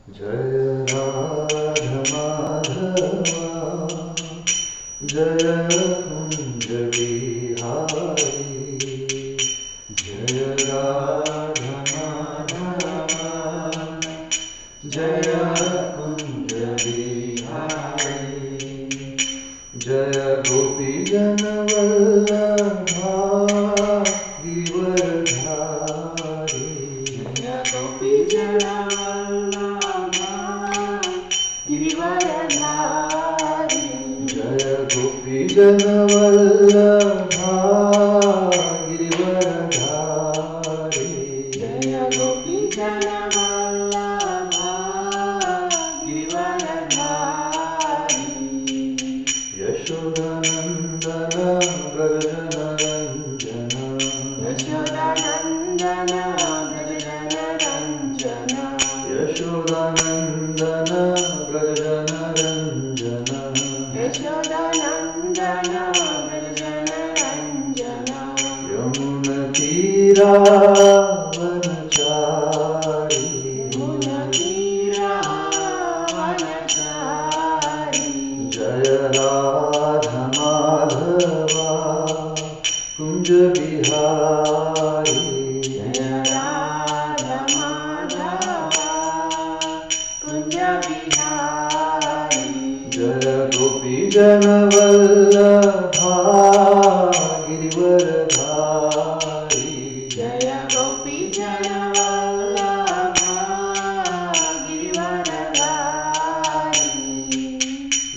जय राधा माधवा जय कुंज बिहारी जय राधा माधवा जय कुंज बिहारी जय गोपी जन वल्लभा गिरधारी जय गोपी जन जनवल्लभा गिरिवरधारी जय गोपी जनवल्लभा गिरिवरधारी यशोदानन्दन व्रजनरञ्जन यशोदानन्दन व्रजनरञ्जन यशोदानन्दन व्रजनरञ्जन यशोदानन्दन व्रजनरञ्जन यमुनतीरावनचारी यमुनतीरावनचारी जय राधा माधवा कुंज बिहारी जय राधा माधवा कुंज बिहारी जय गोपी जनवल्लभा गिरिवरधारी जय गोपी जनवल्लभा गिरिवरधारी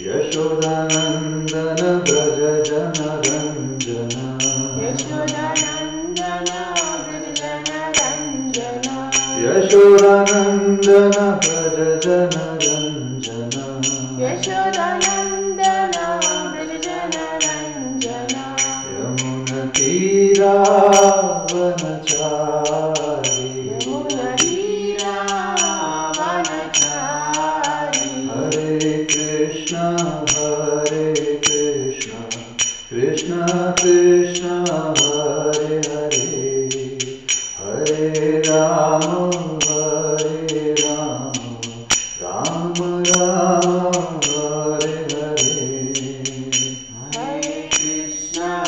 यशोदानन्दन व्रज जनरञ्जन यशोदानन्दन व्रज जनरञ्जन यशोदानन्दन व्रज जनरञ्जन यशोदानन्दन व्रज जनरञ्जन यमुनतीरावनचारी यमुनतीरावनचारी हरे कृष्ण कृष्ण कृष्ण हरे हरे हरे राम राम राम हरे हरे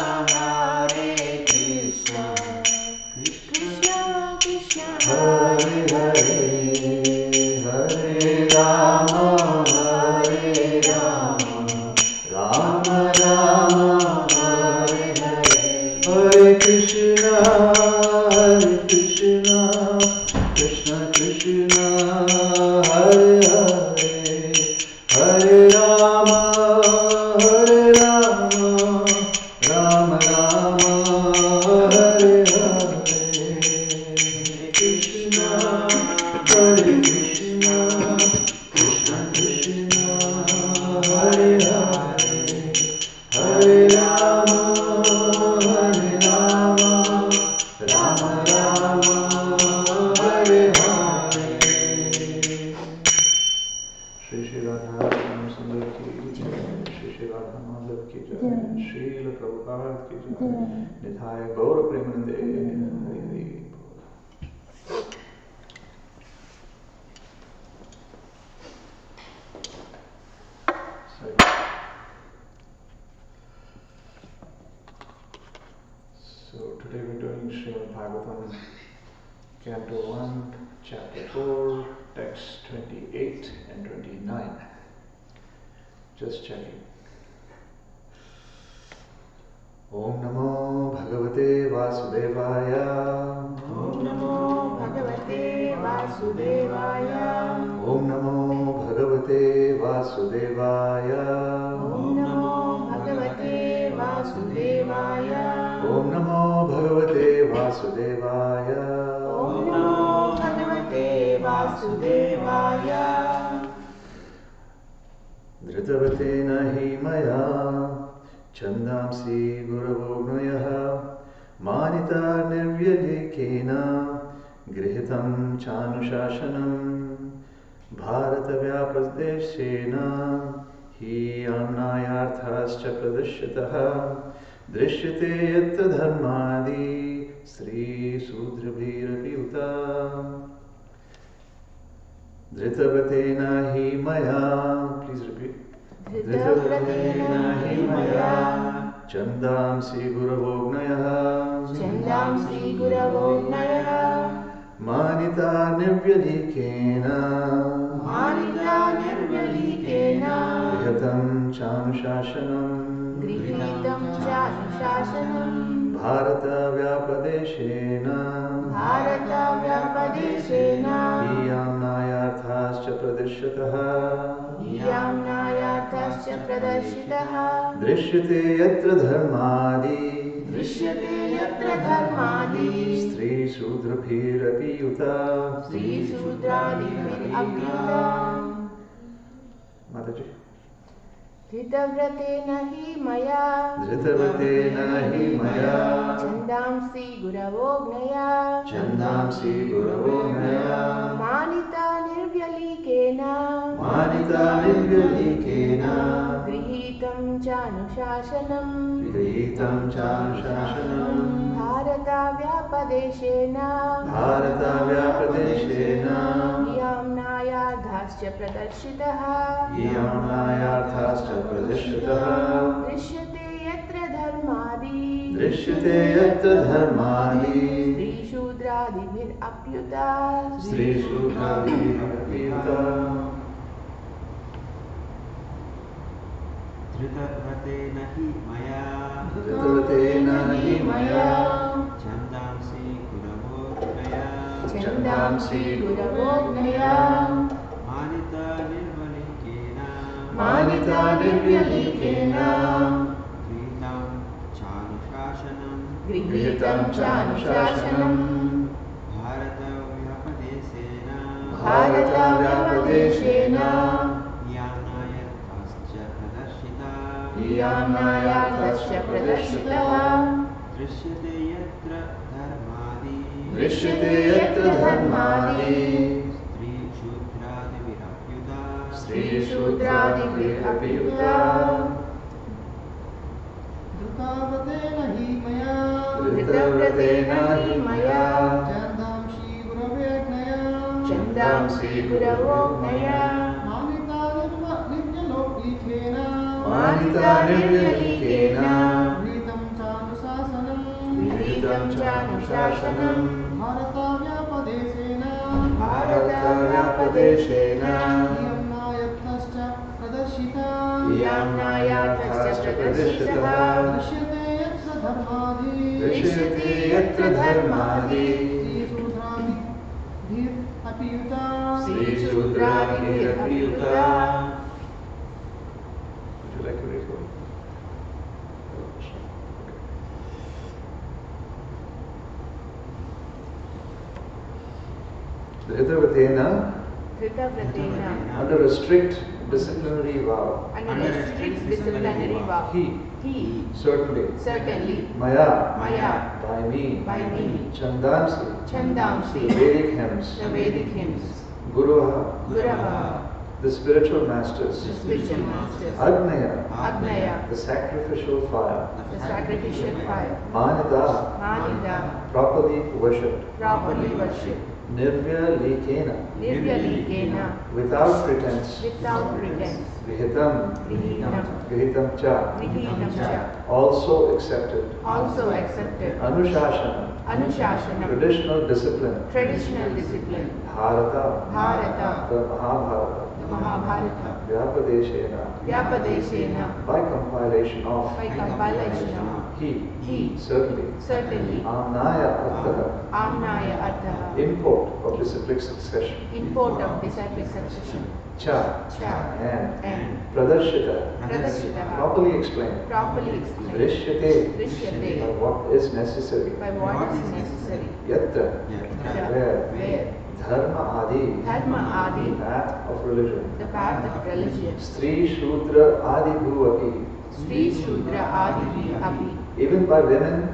हरे कृष्ण कृष्ण कृष्ण हरे हरे हरे राम राम राम हरे हरे हरे कृष्ण कृष्ण कृष्ण हरे हरे हरे राम राम राम हरे हरे कृष्ण कृष्ण कृष्ण हरे हरे हरे राम राम राम हरे हरे श्री श्री राधा श्याम सुंदर की जय श्री श्री राधा माधव की जय श्रील प्रभुपाद की जय निधाय गौर प्रेमानंदे Hari Hari So today we're doing Srimad Bhagavatam, Canto 1, Chapter 4, Text 28 and 29. Just checking. Om Namo Bhagavate Vasudevaya. Om Namo Bhagavate Vasudevaya. Om Namo Bhagavate Vasudevaya. Om Namo Bhagavate Vasudevaya. Om Namo Bhagavate Vasudevaya. Om Namo Bhagavate Vasudevaya. Dhritavateena hi maya chandamsi guravognoyah manita nirvyadikena grihitam chanushashanam bharata vyapasdeshena hi amnayarthascha pradishyatah दृश्यते यत् धर्मादि श्री शूद्रभिरपि उता Dhritavatena hi maya. Please repeat. Dhritavatena hi maya. Chandamsi guravognaya. Chandamsi guravognaya. Manita nirvyalikena. Manita nirvyalikena. Grihatam chanushashanam. Grihitam chanushashanam. Bharata vyapadeshena. Bharata vyapadeshena. Iyamnayarthascha pradishyataha. Iyamnayarthascha pradashitaha. Drishyate yatra dharmadi. Drishyate yatra dharmadi. Stri sudrabhirapi yuta. Stri sudradibhir apyuta. Mataji. Dhritavatena hi maya. Dhritavatena hi maya. Chandamsi guravognaya. Chandamsi guravognaya. Manita nirvyalikena. Manita nirvyalikena. Grihitam chanushashanam. Grihitam chanushashanam. Bharata vyapadeshena. Bharata vyapadeshena. Iyamnayarthascha pradarshitaha. Iyamnayarthascha pradishyataha. Drishyate yatra dharmadi. Drishyate yatra dharmadi. Stri shudradibhir apyuta. Stri sudrabhirapi-yuta. Dhritavatena hi maya. Dhritavatena hi maya. Chandamsi guravognaya. Chandamsi guravognaya. Manita nirvalikena. Manita nirvyalikena. Grihitam chanushashanam. Grihitam chanushashanam. Bharata vyapadeshena. Bharata vyapadeshena. Iyamnayarthascha pradashita. Iyamnayarthascha pradashitaha. Drishyate yatra dharmadi. Drishyate yatra dharmadi. Stri shudradibhirapyuta. Stri shudradibhir apyuta. Dhritavatena hi maya. Dhritavatena hi maya. Chandamsi guravognaya. Chandamsi guravognaya. Manita nirvyalikena. Manita nirvyalikena. Grihitam chanushashanam. Grihitam chanushashanam. Bharata vyapadeshena. Bharata vyapadeshena. Iyamnayarthascha pradashita. Iyamnayarthascha pradashitaha. Drishyate yatra dharmadi. Drishyate yatra dharmadi. Stri sudrabhir apyuta. Stri sudrabhir apyuta. Would you like to read one? Dhritavatena, Dhritavatena. under a strict disciplinary vow, Under a strict disciplinary vow. he certainly Certainly, maya, by me, chandamsi, Chandamsi, the Vedic hymns, the Vedic hymns, guruha, Gurava, the spiritual masters, the spiritual masters, Agnaya, Agnaya, the sacrificial fire, the sacrificial fire, Manita, Manita, properly worshipped, properly worshipped, Nirvyalikena, Nirvyalikena, without pretense, without pretense, Grihitam, Grihitam, Grihitam cha, Grihitam cha, also accepted, also accepted, Anushasana, Anushasana, traditional discipline, traditional discipline, Bharata, Bharata, the Mahabharata, the Mahabharata, Vyapadeshena, Vyapadeshena, by compilation of by compilation of he, he, certainly, Amnaya Arthaha, import of disciplic succession, import of disciplic succession, cha, and pradarshita, Pradashitaha, properly explained, properly explained, drishyate, Drishyate, by what is necessary, by what is necessary, yatra, where, dharma adi, Dharma Adi, path of religion, the path of religion, stri shudra adi bhuvapi, Sri Shudra Adi Api, even by women,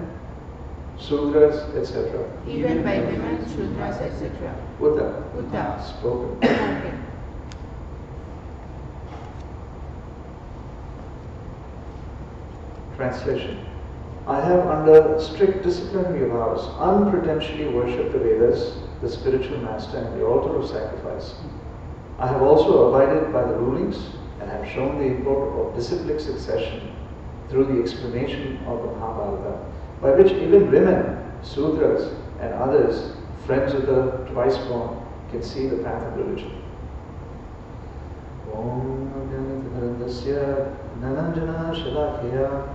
sudras, etc. even by women, Shudras, etc. Uta, Uta, spoken. spoken. Translation. I have under strict disciplinary vows unpretentiously worshipped the Vedas, the spiritual master and the altar of sacrifice. I have also abided by the rulings and have shown the importance of disciplic succession through the explanation of the Mahabharata, by which even women, Sudras, and others, friends of the twice born, can see the path of religion. Om Ajnanatarandasya Nananjana Shalakya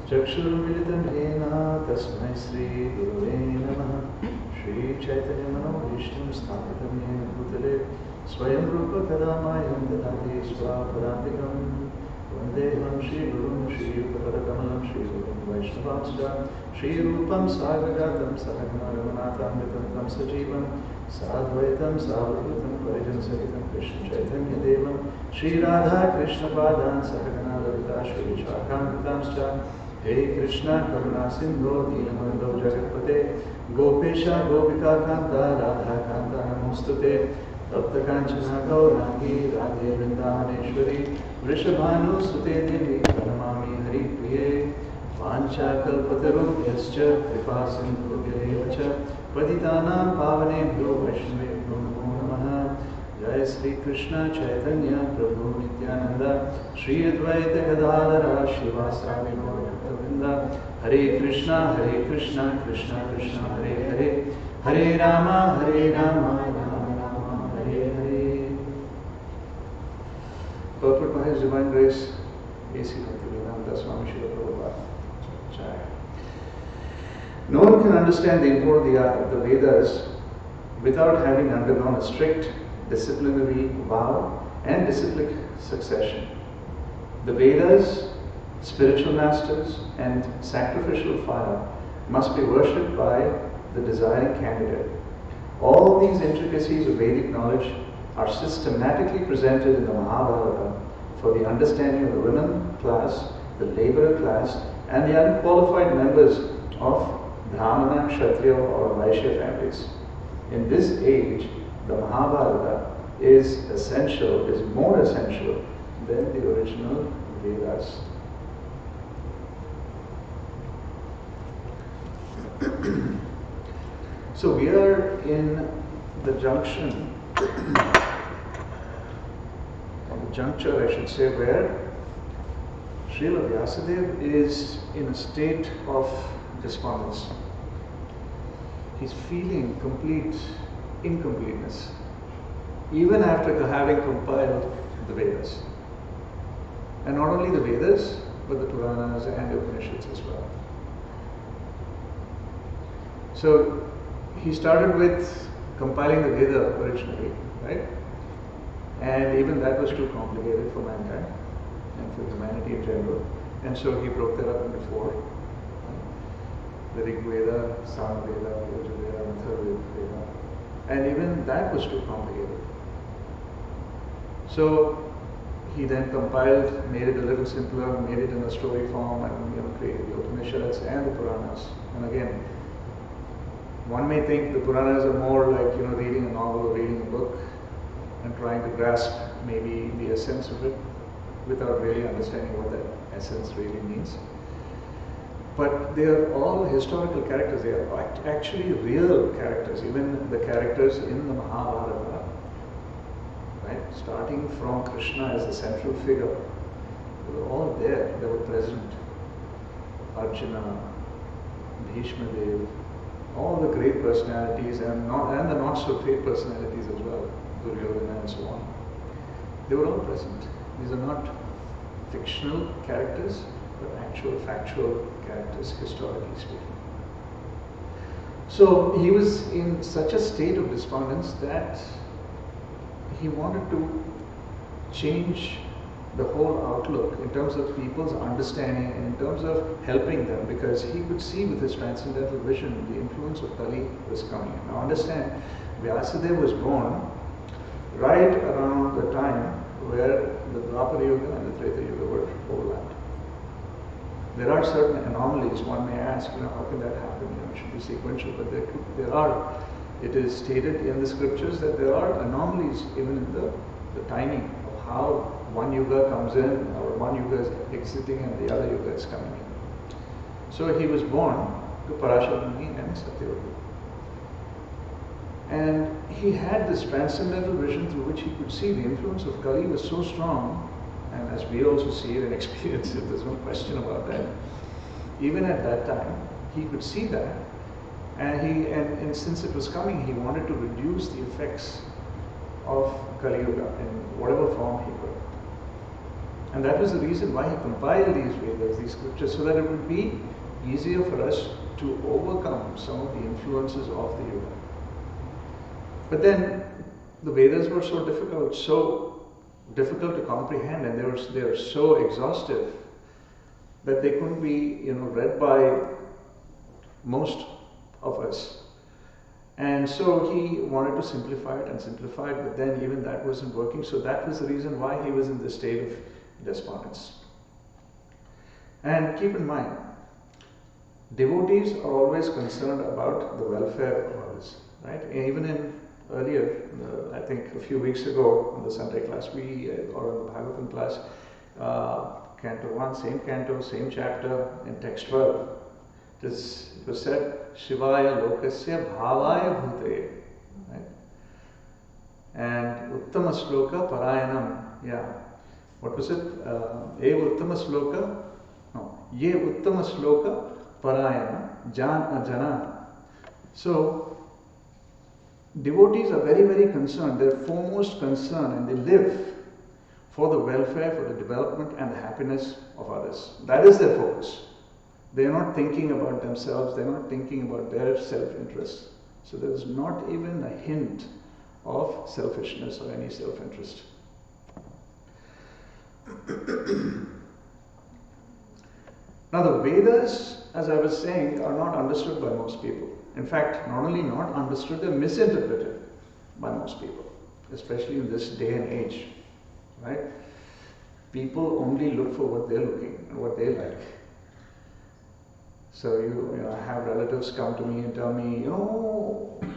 Chakshurmilitam Yena Tasmai Sri Gurave Namaha Shri Chaitanya Manobhishtam Sthapitam Yena Bhutale Swayam Rupa Kadamayam Dadati Swapadantikam Vandeham Shri Gurum Shri Upapadakamalam Shri Gurum Vaishnavamsja Shri Rupam Sagagatam Sahagna Ramanathamritam Tam Sajivam Sadvaitam Savadvatam Parijan Sahitam Krishna Chaitanya Devam Shri Radha Krishna Padan Sahagna Lalita Shri Vichakam Hey Krishna Karuna Sindhu Deenamando Jagatpate Gopesha Gopika Kanta Radha Kanta Namostute Tapta Kanchana Gaurangi Radhe Vrindavaneshwari Vrishabhanu Sute Devi Pranamami Hari Priye Vancha Kalpatarubhyascha Kripa Sindhubhyayevacha Patitanam Pavanebhyo Vaishnavebhyo Namo Namaha Jai Sri Krishna Chaitanya Prabhu Nityananda Shri Advaita Gadadhara Shivasari Gaura Hare Krishna Krishna Krishna Hare Hare Hare Rama Rama Rama Hare Hare. Purport by His Divine Grace, ISKCON Naperville, Swami Srila Prabhupada. Jai. No one can understand the import of the Vedas without having undergone a strict disciplinary vow and disciplic succession. The Vedas, spiritual masters, and sacrificial fire must be worshipped by the desiring candidate. All these intricacies of Vedic knowledge are systematically presented in the Mahabharata for the understanding of the women class, the laborer class, and the unqualified members of Brahmana, Kshatriya, or Vaishya families. In this age, the Mahabharata is more essential than the original Vedas. So we are in the juncture, I should say, where Srila Vyasadeva is in a state of despondence. He's feeling complete incompleteness, even after having compiled the Vedas. And not only the Vedas, but the Puranas and the Upanishads as well. So he started with compiling the Veda originally, right? And even that was too complicated for mankind and for humanity in general. And so he broke that up into four. The Rig Veda, Sama Veda, Yajur Veda, and Atharva Veda. And even that was too complicated. So he then compiled, made it a little simpler, made it in a story form, and created the Upanishads and the Puranas. And again, one may think the Puranas are more like reading a novel or reading a book and trying to grasp maybe the essence of it without really understanding what that essence really means. But they are all historical characters. They are actually real characters. Even the characters in the Mahabharata, right? Starting from Krishna as the central figure, they were all there. They were present. Arjuna, Bhishma Dev, all the great personalities and the not so great personalities as well, Duryodhana and so on. They were all present. These are not fictional characters, but actual factual characters, historically speaking. So he was in such a state of despondence that he wanted to change the whole outlook in terms of people's understanding and in terms of helping them, because he could see with his transcendental vision the influence of Kali was coming in. Now understand, Vyasadeva was born right around the time where the Dwapara Yuga and the Treta Yuga were overlapped. There are certain anomalies. One may ask, how can that happen? It should be sequential, but there are. It is stated in the scriptures that there are anomalies even in the timing of how one yuga comes in, or one yuga is exiting and the other yuga is coming in. So he was born to Parashara Muni and Satyavati. And he had this transcendental vision through which he could see the influence of Kali was so strong, and as we also see it and experience it, there's no question about that. Even at that time, he could see that, and since it was coming, he wanted to reduce the effects of Kali Yuga in whatever form he could. And that was the reason why he compiled these Vedas, these scriptures, so that it would be easier for us to overcome some of the influences of the Yuga. But then the Vedas were so difficult to comprehend, and they were so exhaustive that they couldn't be read by most of us. And so he wanted to simplify it, but then even that wasn't working. So that was the reason why he was in this state of despondence. And keep in mind, devotees are always concerned about the welfare of others, right? Even earlier, I think a few weeks ago in the Sunday class, or in the Bhagavatam class, Canto 1, same canto, same chapter, in text 12, it was said, Shivaya Lokasya Bhavaya Bhute, right? And Uttama Sloka Parayanam, yeah. What was it? Ye Uttama Sloka, no, Ye Uttama Sloka Parayana Jana. So, devotees are very, very concerned, they're foremost concerned, and they live for the welfare, for the development and the happiness of others. That is their focus. They are not thinking about themselves, they're not thinking about their self-interest. So there is not even a hint of selfishness or any self-interest. Now the Vedas, as I was saying, are not understood by most people. In fact, not only not understood, they're misinterpreted by most people, especially in this day and age, right? People only look for what they're looking and what they like. So I have relatives come to me and tell me,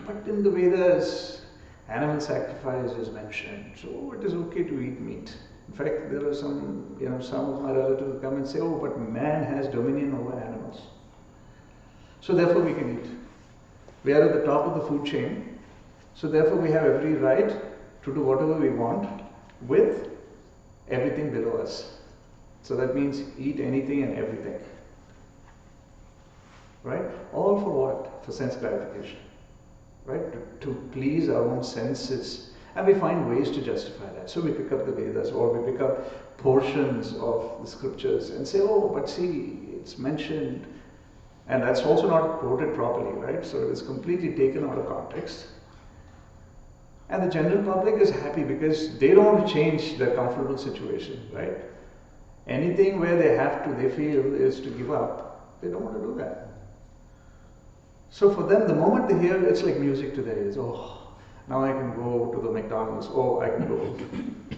but in the Vedas, animal sacrifice is mentioned, so it is okay to eat meat. In fact, there are some of my relatives come and say, but man has dominion over animals. So therefore we can eat. We are at the top of the food chain, so therefore we have every right to do whatever we want with everything below us. So that means eat anything and everything. Right? All for what? For sense gratification. Right? To please our own senses. And we find ways to justify that. So we pick up the Vedas, or we pick up portions of the scriptures and say, but see, it's mentioned. And that's also not quoted properly, right? So it is completely taken out of context. And the general public is happy because they don't want to change their comfortable situation, right? Anything where they feel is to give up, they don't want to do that. So for them, the moment they hear, it's like music to their ears. Now I can go to the McDonald's. I can go.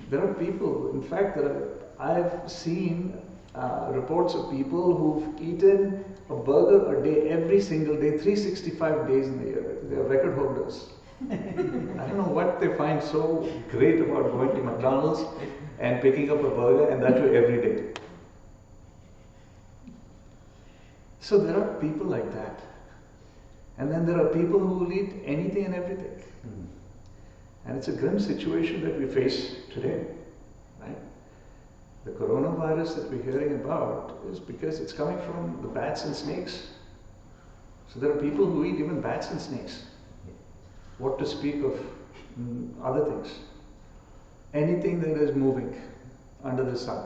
There are people, in fact, I've seen reports of people who've eaten a burger a day, every single day, 365 days in the year. They're record holders. I don't know what they find so great about going to McDonald's and picking up a burger, and that way every day. So there are people like that. And then there are people who will eat anything and everything. And it's a grim situation that we face today, right? The coronavirus that we're hearing about is because it's coming from the bats and snakes. So there are people who eat even bats and snakes. What to speak of other things. Anything that is moving under the sun.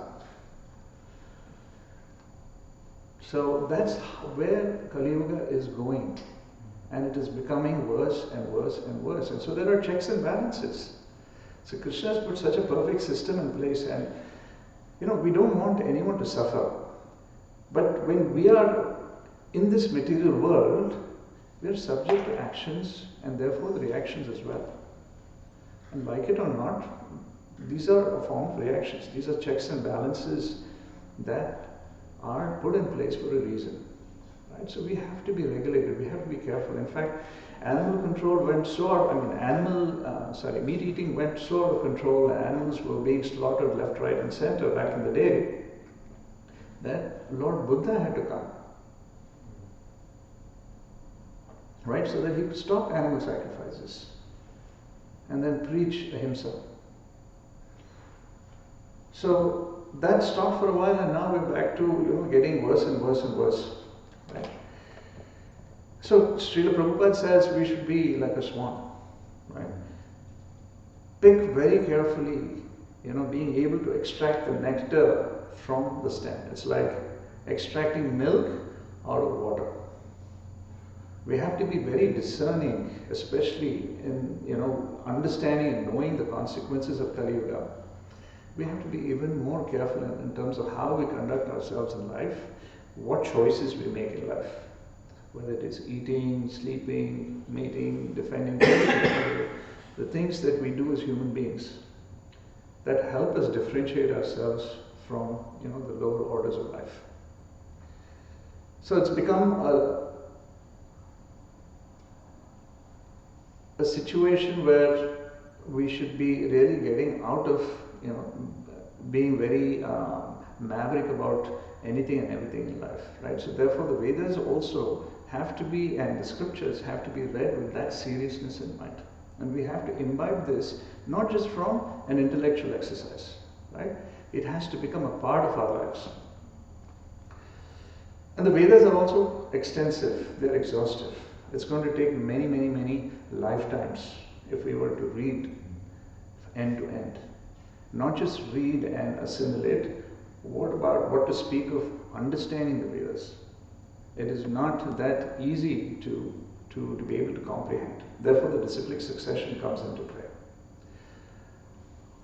So that's where Kali Yuga is going. And it is becoming worse and worse and worse. And so there are checks and balances. So Krishna has put such a perfect system in place, and we don't want anyone to suffer. But when we are in this material world, we are subject to actions and therefore the reactions as well. And like it or not, these are a form of reactions. These are checks and balances that are put in place for a reason. Right? So we have to be regulated, we have to be careful. In fact, animal control went meat eating went so out of control, and animals were being slaughtered left, right and center back in the day, that Lord Buddha had to come. Right? So that he could stop animal sacrifices. and then preach ahimsa. So that stopped for a while, and now we're back to getting worse and worse and worse. Right? So Srila Prabhupada says we should be like a swan. Right? Pick very carefully, being able to extract the nectar from the stem. It's like extracting milk out of water. We have to be very discerning, especially in understanding and knowing the consequences of Kali Yuga. We have to be even more careful in terms of how we conduct ourselves in life, what choices we make in life, whether it is eating, sleeping, mating, defending, the things that we do as human beings that help us differentiate ourselves from the lower orders of life. So it's become a situation where we should be really getting out of being very maverick about anything and everything in life, right? So therefore the Vedas also have to be, and the scriptures have to be read with that seriousness in mind. And we have to imbibe this not just from an intellectual exercise, right? It has to become a part of our lives. And the Vedas are also extensive, they're exhaustive. It's going to take many, many, many lifetimes if we were to read end to end. Not just read and assimilate, what to speak of understanding the Vedas? It is not that easy to be able to comprehend. Therefore the disciplic succession comes into play.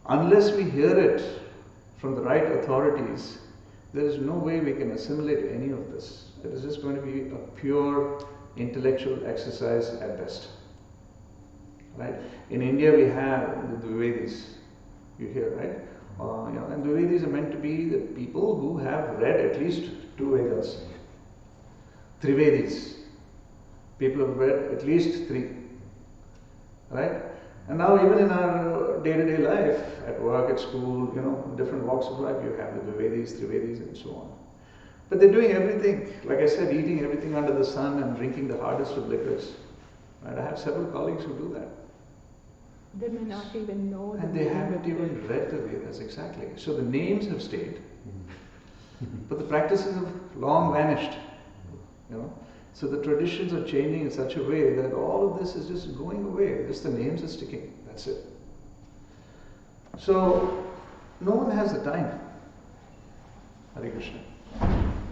Unless we hear it from the right authorities, there is no way we can assimilate any of this. It is just going to be a pure intellectual exercise at best. Right? In India we have the Dvivedis, you hear, right? And Dvivedis are meant to be the people who have read at least 2 Vedas. Trivedis, people who have read at least 3. Right? And now even in our day-to-day life, at work, at school, different walks of life, you have the Dvivedis, Trivedis and so on. But they're doing everything, like I said, eating everything under the sun and drinking the hardest of liquors. Right? I have several colleagues who do that. They may not even know. And they haven't even read the Vedas, exactly. So the names have stayed, but the practices have long vanished. So the traditions are changing in such a way that all of this is just going away. Just the names are sticking. That's it. So no one has the time. Hare Krishna.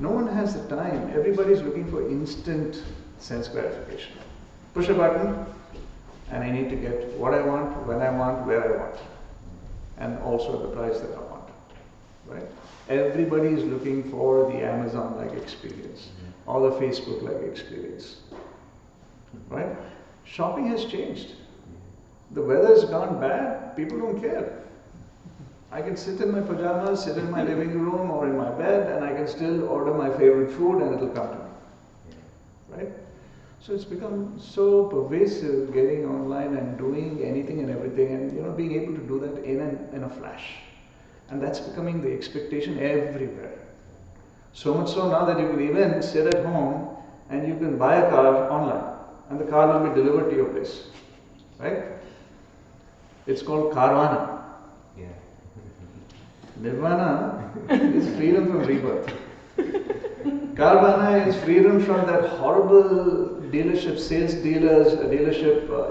No one has the time. Everybody's looking for instant sense gratification. Push a button, and I need to get what I want, when I want, where I want, and also at the price that I want. Right? Everybody is looking for the Amazon-like experience, or the Facebook-like experience. Right? Shopping has changed. The weather's gone bad, people don't care. I can sit in my pajamas, sit in my living room or in my bed, and I can still order my favorite food and it'll come to me. Right? So it's become so pervasive, getting online and doing anything and everything, and being able to do that in a flash. And that's becoming the expectation everywhere. So much so now that you can even sit at home and you can buy a car online, and the car will be delivered to your place. Right? It's called Carvana. Yeah. Nirvana is freedom from rebirth. Carvana is freedom from that horrible dealership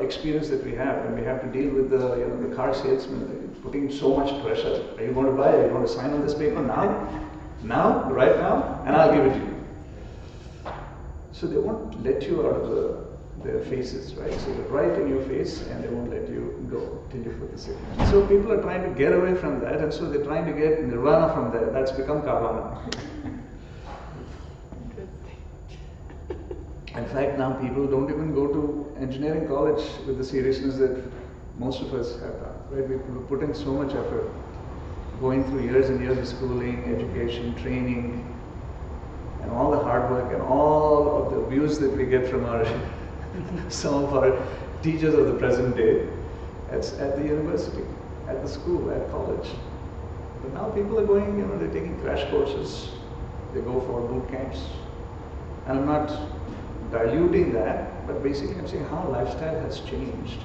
experience that we have, and we have to deal with the car salesman putting so much pressure. Are you going to buy? Are you going to sign on this paper now? Now? Right now? And I'll give it to you. So they won't let you out of their faces, right? So they're right in your face and they won't let you go till you put the signature. So people are trying to get away from that, and so they're trying to get nirvana from there. That's become Carvana. In fact, now people don't even go to engineering college with the seriousness that most of us have done. Right? We put in so much effort, going through years and years of schooling, education, training, and all the hard work and all of the abuse that we get from some of our teachers of the present day. It's at the university, at the school, at college. But now people are going, they're taking crash courses, they go for boot camps. And I'm not diluting that, but basically I'm saying how lifestyle has changed.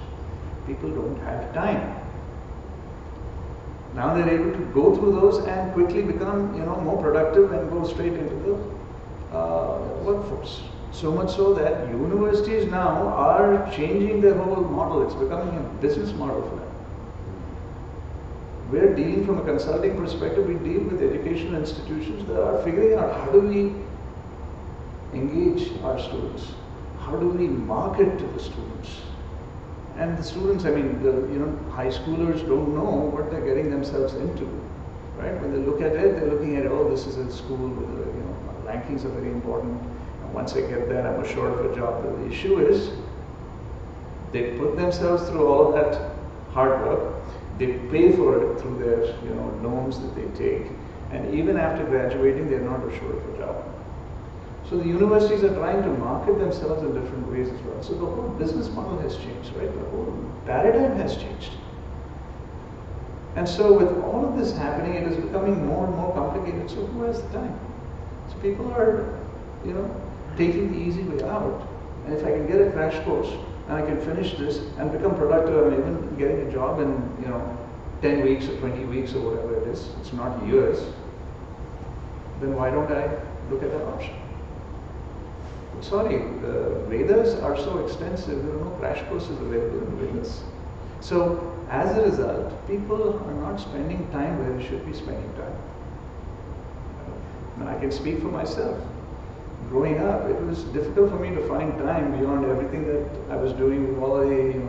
People don't have time. Now they're able to go through those and quickly become, more productive and go straight into the workforce. So much so that universities now are changing their whole model. It's becoming a business model for them. We're dealing from a consulting perspective. We deal with educational institutions that are figuring out how do we engage our students, how do we market to the students. And the students, high schoolers don't know what they're getting themselves into, right? When they look at it, they're looking at, this is a school with, rankings are very important. And once I get there, I'm assured of a job. But the issue is, they put themselves through all of that hard work. They pay for it through their, loans that they take. And even after graduating, they're not assured of a job. So the universities are trying to market themselves in different ways as well. So the whole business model has changed, right? The whole paradigm has changed. And so with all of this happening, it is becoming more and more complicated. So who has the time? So people are, taking the easy way out. And if I can get a crash course and I can finish this and become productive and even getting a job in, 10 weeks or 20 weeks or whatever it is, it's not years, then why don't I look at that option? Sorry, the Vedas are so extensive, there are no crash courses available in the Vedas. So, as a result, people are not spending time where they should be spending time. And I can speak for myself. Growing up, it was difficult for me to find time beyond everything that I was doing with all the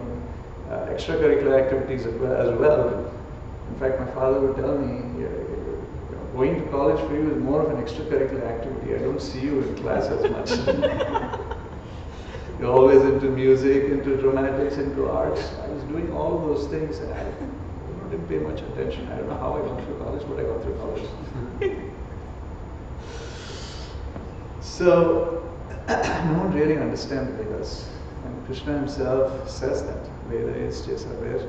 extracurricular activities as well. In fact, my father would tell me, going to college for you is more of an extracurricular activity. I don't see you in class as much. You're always into music, into dramatics, into arts. I was doing all of those things and I didn't pay much attention. I don't know how I got through college, but I got through college. So, no one really understands the Vedas. And Krishna himself says that. Veda is Chesaver,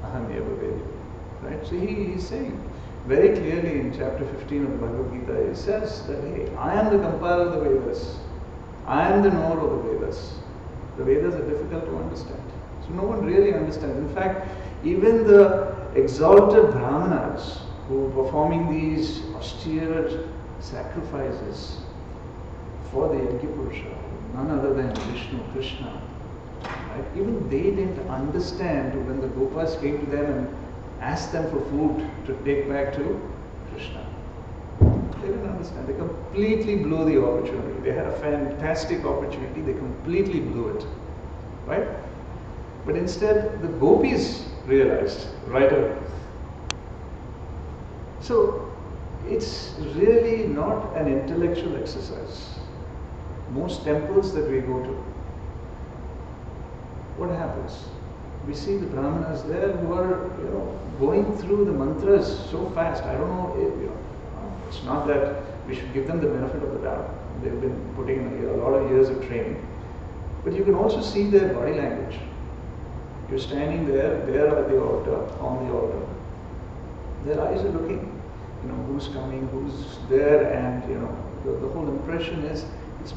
Aham Eva Veda. Right? So he's saying very clearly in chapter 15 of the Bhagavad Gita, he says that, hey, I am the compiler of the Vedas. I am the knower of the Vedas. The Vedas are difficult to understand. So no one really understands. In fact, even the exalted Brahmanas who are performing these austere sacrifices for the Yajna-Purusha, none other than Vishnu, Krishna, right? Even they didn't understand when the Gopas came to them and asked them for food to take back to Krishna. They didn't understand. They completely blew the opportunity. They had a fantastic opportunity. They completely blew it, right? But instead, the gopis realized right away. So, it's really not an intellectual exercise. Most temples that we go to, what happens? We see the Brahmanas there who are, going through the mantras so fast. I don't know if, it's not that we should give them the benefit of the doubt. They've been putting in a lot of years of training. But you can also see their body language. You're standing there at the altar, on the altar. Their eyes are looking, who's coming, who's there, and, the whole impression is, it's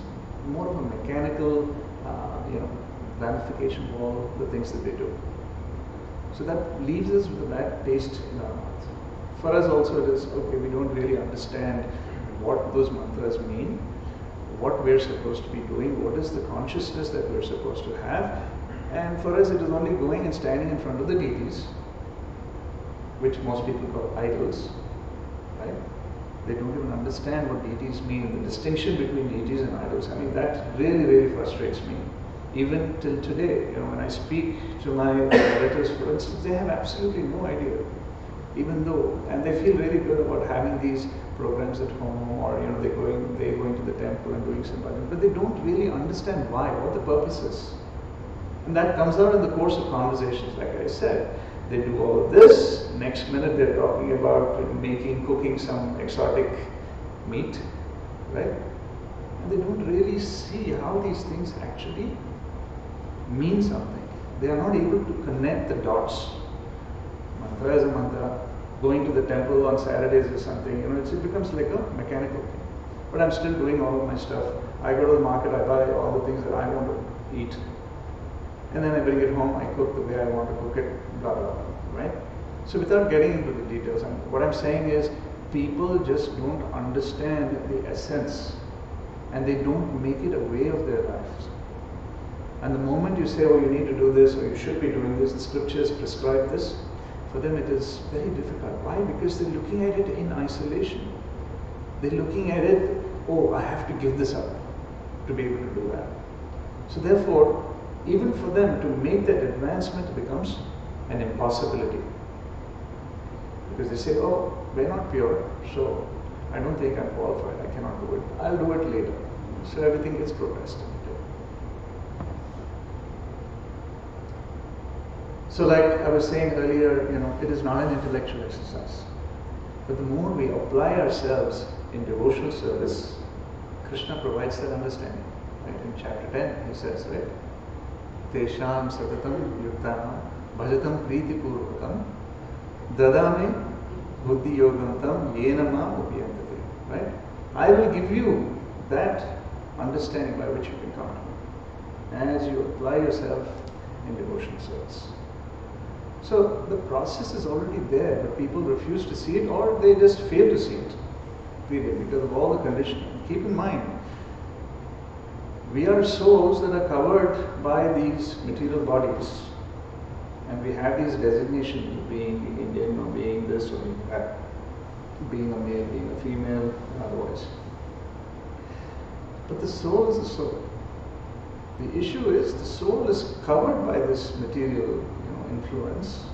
more of a mechanical, ramification of all the things that they do. So that leaves us with a bad taste in our mouth. For us also it is, okay, we don't really understand what those mantras mean, what we're supposed to be doing, what is the consciousness that we're supposed to have. And for us it is only going and standing in front of the deities, which most people call idols, right? They don't even understand what deities mean, the distinction between deities and idols. I mean, that really, really frustrates me. Even till today, when I speak to my relatives, for instance, they have absolutely no idea. Even though, and they feel really good about having these programs at home, or they're going to the temple and doing some bhajan, but they don't really understand why, what the purpose is. And that comes out in the course of conversations, like I said. They do all of this, next minute they're talking about cooking some exotic meat, right? And they don't really see how these things actually mean something. They are not able to connect the dots. Mantra is a mantra. Going to the temple on Saturdays or something, it becomes like a mechanical thing. But I'm still doing all of my stuff. I go to the market, I buy all the things that I want to eat. and then I bring it home, I cook the way I want to cook it, blah blah blah, right? So without getting into the details, what I'm saying is people just don't understand the essence and they don't make it a way of their lives. And the moment you say, oh, you need to do this or you should be doing this, the scriptures prescribe this, for them it is very difficult. Why? Because they're looking at it in isolation. They're looking at it, oh, I have to give this up to be able to do that. So therefore, even for them to make that advancement becomes an impossibility. Because they say, oh, we're not pure, so I don't think I'm qualified, I cannot do it. I'll do it later. So everything gets procrastinated. So like I was saying earlier, it is not an intellectual exercise. But the more we apply ourselves in devotional service, Krishna provides that understanding. Right? In chapter 10, he says, right? Tesham satatam yuktanam bhajatam priti purvakam dadame buddhi yogam tam yena ma upyantate. Right? I will give you that understanding by which you can come to me as you apply yourself in devotional service. So the process is already there, but people refuse to see it or they just fail to see it. Period. Because of all the conditioning. Keep in mind, we are souls that are covered by these material bodies. And we have these designations of being Indian or being this or being that, being a male, being a female, and otherwise. But the soul is the soul. The issue is the soul is covered by this material influence,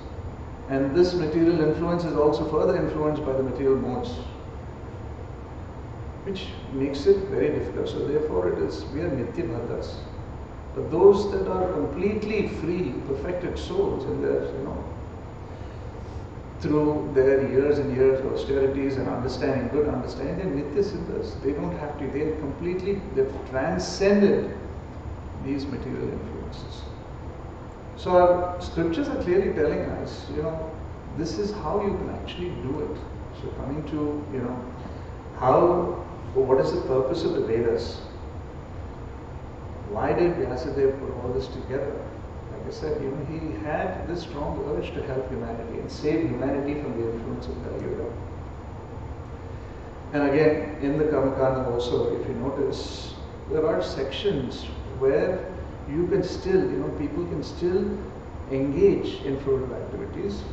and this material influence is also further influenced by the material modes, which makes it very difficult. So therefore we are nitya bhadas. But those that are completely free, perfected souls in their, through their years and years of austerities and understanding, good understanding, they're nitya siddhas. They don't have to, they've transcended these material influences. So our scriptures are clearly telling us, this is how you can actually do it. So coming to, what is the purpose of the Vedas? Why did Vyasadeva put all this together? Like I said, he had this strong urge to help humanity and save humanity from the influence of Kali Yuga. And again, in the Karmakanda also, if you notice, there are sections where you can still, people can still engage in fruitive activities,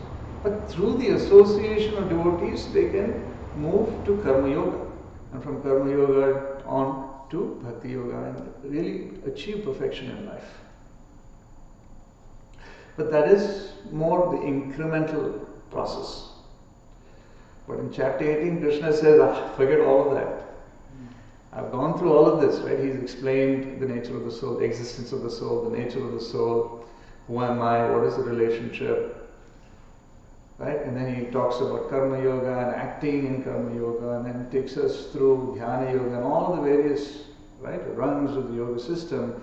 but through the association of devotees, they can move to Karma Yoga, and from Karma Yoga on to Bhakti Yoga, and really achieve perfection in life. But that is more the incremental process. But in chapter 18, Krishna says, forget all of that. I've gone through all of this, right? He's explained the nature of the soul, the existence of the soul, the nature of the soul, who am I, what is the relationship, right? And then he talks about Karma Yoga and acting in Karma Yoga, and then takes us through Dhyana Yoga and all the various, right, rungs of the yoga system,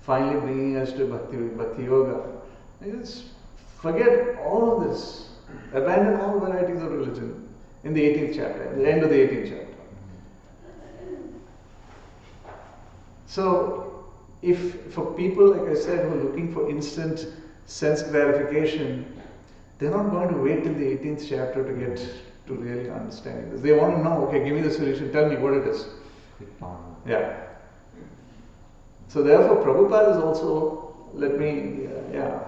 finally bringing us to Bhakti Yoga. And just forget all of this, abandon all varieties of religion in the 18th chapter, at the end of the 18th chapter. So, if for people, like I said, who are looking for instant sense gratification, they're not going to wait till the 18th chapter to get to really understanding this. They want to know, okay, give me the solution, tell me what it is. Yeah. So therefore, Prabhupada is also,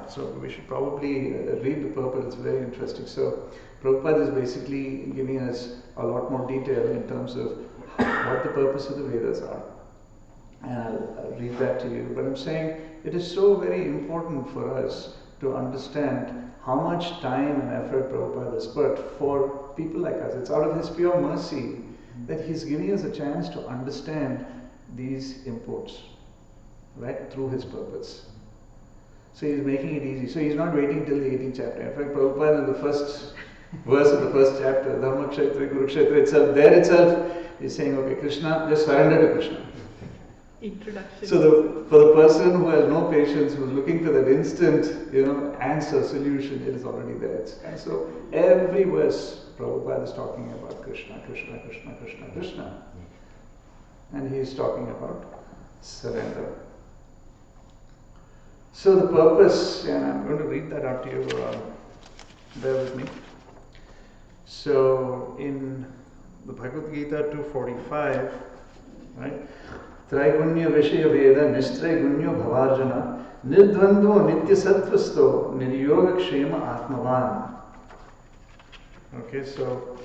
so we should probably read the purport, it's very interesting. So, Prabhupada is basically giving us a lot more detail in terms of what the purpose of the Vedas are. And I'll read that to you. But I'm saying it is so very important for us to understand how much time and effort Prabhupada has put for people like us. It's out of his pure mercy that he's giving us a chance to understand these imports, right, through his purpose. So he's making it easy. So he's not waiting till the 18th chapter. In fact, Prabhupada in the first verse of the first chapter, Dharma Kshetra, Kurukshetra itself, is saying, okay, Krishna, just surrender to Krishna. Introduction. So for the person who has no patience, who is looking for that instant, answer, solution, it is already there. And so every verse, Prabhupada is talking about Krishna, Krishna, Krishna, Krishna, Krishna. And he is talking about surrender. So the purpose, and I'm going to read that out to you, bear with me. So in the Bhagavad Gita 2:45, right? Traigunya Vishaya Veda Nistraigunya Bhavarjana Nirdvandvo Nitya Sattvasto Niryoga Kshema Atmavan. Okay, so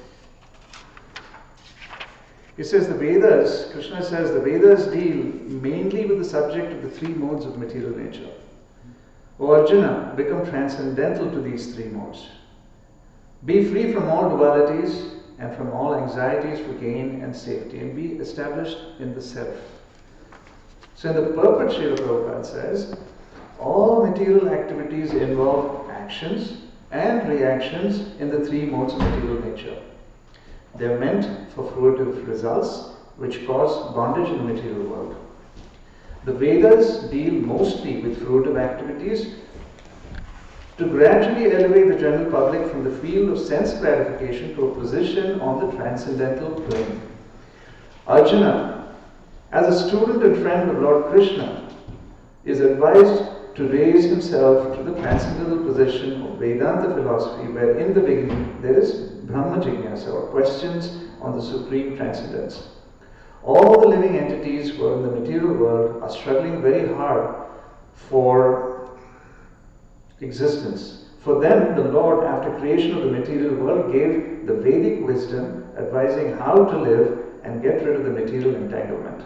he says the Vedas, Krishna says the Vedas deal mainly with the subject of the three modes of material nature. O Arjuna, become transcendental to these three modes. Be free from all dualities and from all anxieties for gain and safety, and be established in the self. So in the purport, Srila Prabhupada says, all material activities involve actions and reactions in the three modes of material nature. They are meant for fruitive results which cause bondage in the material world. The Vedas deal mostly with fruitive activities to gradually elevate the general public from the field of sense gratification to a position on the transcendental plane. Arjuna, as a student and friend of Lord Krishna, is advised to raise himself to the transcendental position of Vedanta philosophy, where in the beginning there is Brahma Jignasa, or questions on the supreme transcendence. All the living entities who are in the material world are struggling very hard for existence. For them, the Lord, after creation of the material world, gave the Vedic wisdom advising how to live and get rid of the material entanglement.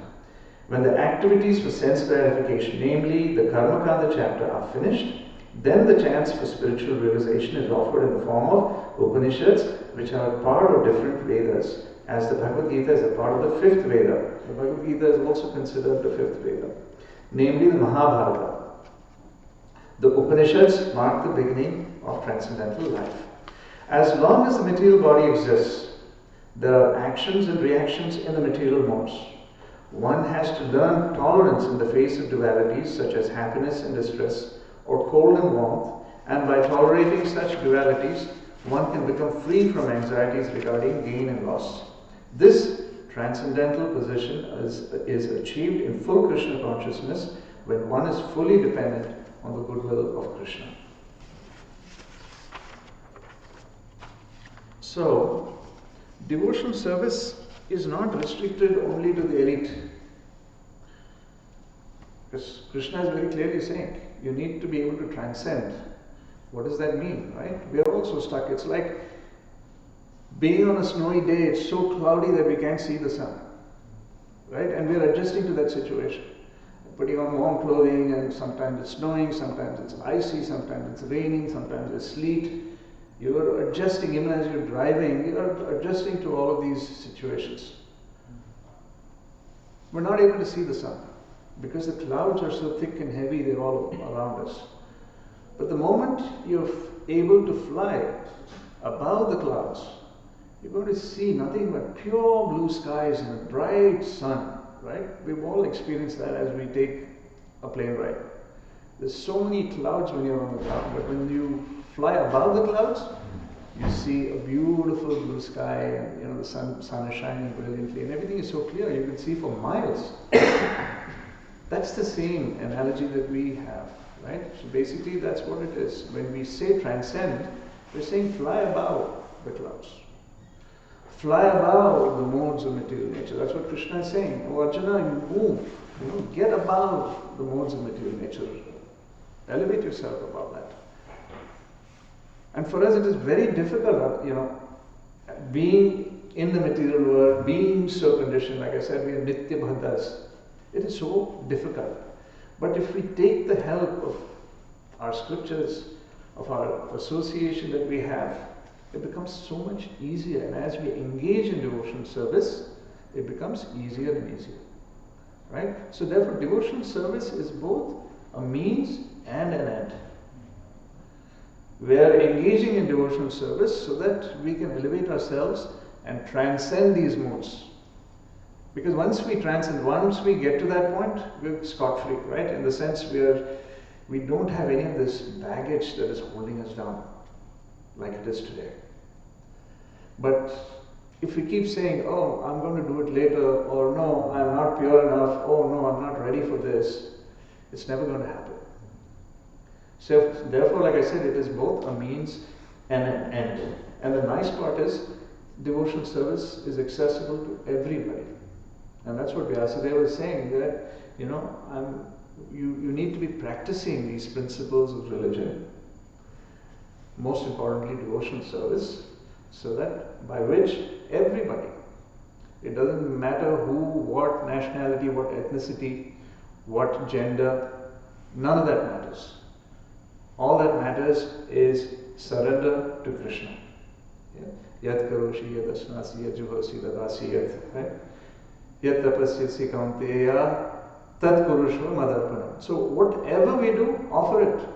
When the activities for sense gratification, namely the Karma Kanda chapter, are finished, then the chance for spiritual realization is offered in the form of Upanishads, which are part of different Vedas, as the Bhagavad Gita is a part of the fifth Veda. The Bhagavad Gita is also considered the fifth Veda, namely the Mahabharata. The Upanishads mark the beginning of transcendental life. As long as the material body exists, there are actions and reactions in the material modes. One has to learn tolerance in the face of dualities such as happiness and distress, or cold and warmth, and by tolerating such dualities, one can become free from anxieties regarding gain and loss. This transcendental position is achieved in full Krishna consciousness when one is fully dependent on the goodwill of Krishna. So, devotional service is not restricted only to the elite. Because Krishna is very clearly saying, you need to be able to transcend. What does that mean, right? We are also stuck. It's like being on a snowy day, it's so cloudy that we can't see the sun, right? And we are adjusting to that situation. Putting on warm clothing, and sometimes it's snowing, sometimes it's icy, sometimes it's raining, sometimes it's sleet. You're adjusting, even as you're driving, you're adjusting to all of these situations. We're not able to see the sun because the clouds are so thick and heavy, they're all around us. But the moment you're able to fly above the clouds, you're going to see nothing but pure blue skies and a bright sun, right? We've all experienced that as we take a plane ride. There's so many clouds when you're on the ground, but when you fly above the clouds, you see a beautiful blue sky, and the sun is shining brilliantly, and everything is so clear, you can see for miles. That's the same analogy that we have, right? So basically that's what it is. When we say transcend, we're saying fly above the clouds. Fly above the modes of material nature. That's what Krishna is saying. Oh Arjuna, you move, get above the modes of material nature. Elevate yourself above that. And for us it is very difficult, being in the material world, being so conditioned. Like I said, we are nitya bhadas. It is so difficult. But if we take the help of our scriptures, of our association that we have, it becomes so much easier. And as we engage in devotional service, it becomes easier and easier. Right? So therefore, devotional service is both a means and an end. We are engaging in devotional service so that we can elevate ourselves and transcend these modes. Because once we get to that point, we're scot-free, right? In the sense we don't have any of this baggage that is holding us down, like it is today. But if we keep saying, oh, I'm going to do it later, or no, I'm not pure enough, oh no, I'm not ready for this, it's never going to happen. So therefore, like I said, it is both a means and an end. And the nice part is, devotional service is accessible to everybody. And that's what Vyasadeva was saying, that, you need to be practicing these principles of religion, most importantly devotional service, so that by which everybody, it doesn't matter who, what nationality, what ethnicity, what gender, none of that matters. All that matters is surrender to Krishna. Yat karoshi yad asnasi yad juhosi dadasi yad, right? Yat tapasyasi kaunteya tat kurushva madarpanam. So whatever we do, offer it.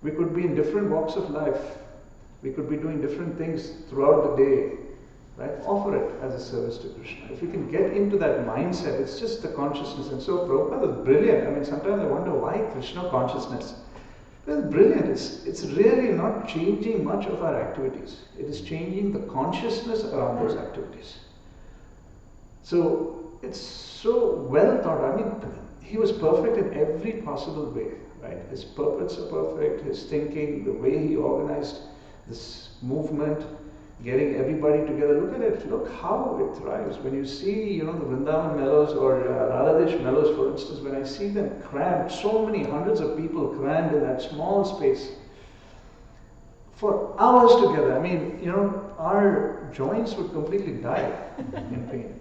We could be in different walks of life. We could be doing different things throughout the day, right? Offer it as a service to Krishna. If you can get into that mindset, it's just the consciousness. And so Prabhupada is brilliant. I mean, sometimes I wonder why Krishna consciousness. It's brilliant. It's really not changing much of our activities. It is changing the consciousness around those activities. So it's so well thought. I mean, he was perfect in every possible way, right? His purports are perfect, his thinking, the way he organized this movement, getting everybody together. Look at it. Look how it thrives. When you see, the Vrindavan Mellows or Radhadesh Mellows, for instance, when I see them crammed, so many hundreds of people crammed in that small space for hours together. I mean, our joints would completely die in pain.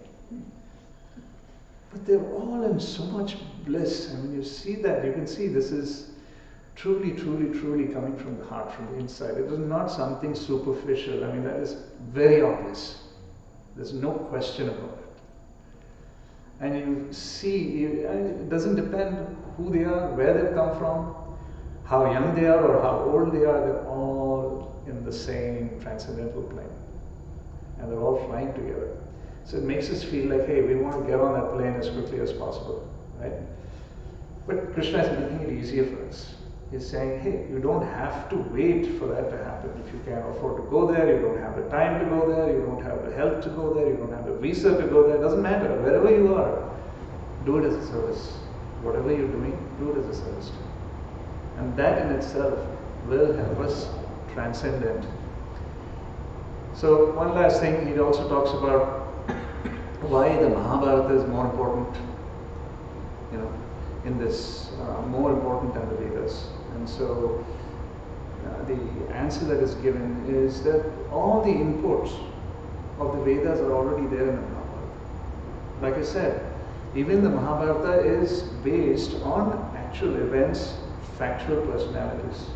But they're all in so much bliss. I mean, you see that, you can see this is truly, truly, truly coming from the heart, from the inside. It is not something superficial. I mean, that is very obvious. There's no question about it. And you see, it doesn't depend who they are, where they've come from, how young they are or how old they are. They're all in the same transcendental plane. And they're all flying together. So it makes us feel like, hey, we want to get on that plane as quickly as possible, right? But Krishna is making it easier for us. He's saying, hey, you don't have to wait for that to happen. If you can't afford to go there, you don't have the time to go there, you don't have the health to go there, you don't have the visa to go there, it doesn't matter. Wherever you are, do it as a service. Whatever you're doing, do it as a service. And that in itself will help us transcendent. So one last thing, he also talks about why the Mahabharata is more important, in this, more important than the Vedas. And so the answer that is given is that all the inputs of the Vedas are already there in the Mahabharata. Like I said, even the Mahabharata is based on actual events, factual personalities.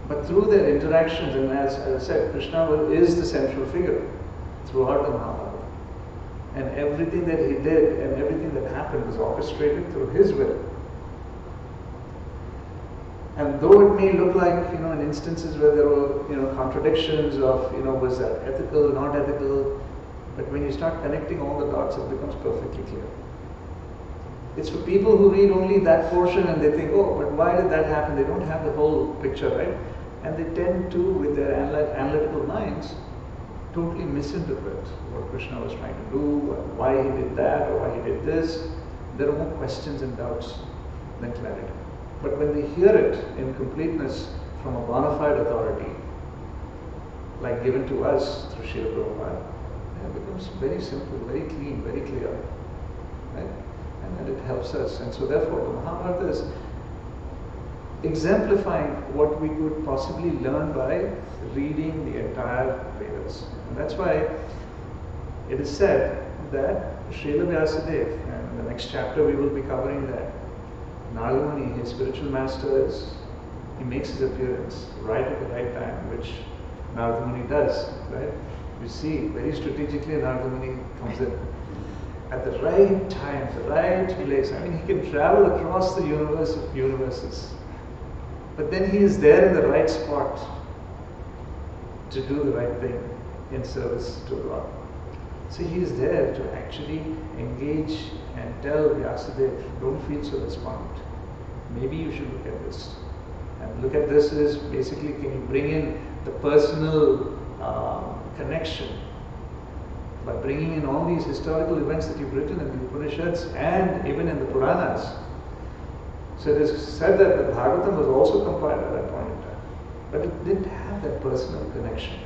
But through their interactions, and as I said, Krishna is the central figure throughout the Mahabharata. And everything that he did and everything that happened was orchestrated through his will. And though it may look like, in instances where there were, contradictions of, was that ethical, not ethical, but when you start connecting all the dots, it becomes perfectly clear. It's for people who read only that portion and they think, oh, but why did that happen? They don't have the whole picture, right? And they tend to, with their analytical minds, totally misinterpret what Krishna was trying to do, why he did that or why he did this. There are more questions and doubts than clarity. But when they hear it in completeness from a bona fide authority, like given to us through Srila Prabhupada, it becomes very simple, very clean, very clear, right? And then it helps us. And so therefore the Mahabharata is exemplifying what we could possibly learn by reading the entire Vedas. And that's why it is said that Srila Vyasadeva, and in the next chapter we will be covering that, Narada Muni, his spiritual master, he makes his appearance right at the right time, which Narada Muni does, right? You see, very strategically Narada Muni comes in at the right time, the right place. I mean, he can travel across the universe of universes. But then he is there in the right spot to do the right thing in service to God. So he is there to actually engage and tell Vyasadeva, don't feel so despondent. Maybe you should look at this. And look at this is basically, can you bring in the personal connection by bringing in all these historical events that you've written in the Upanishads and even in the Puranas. So it is said that the Bhagavatam was also compiled at that point in time, but it didn't have that personal connection.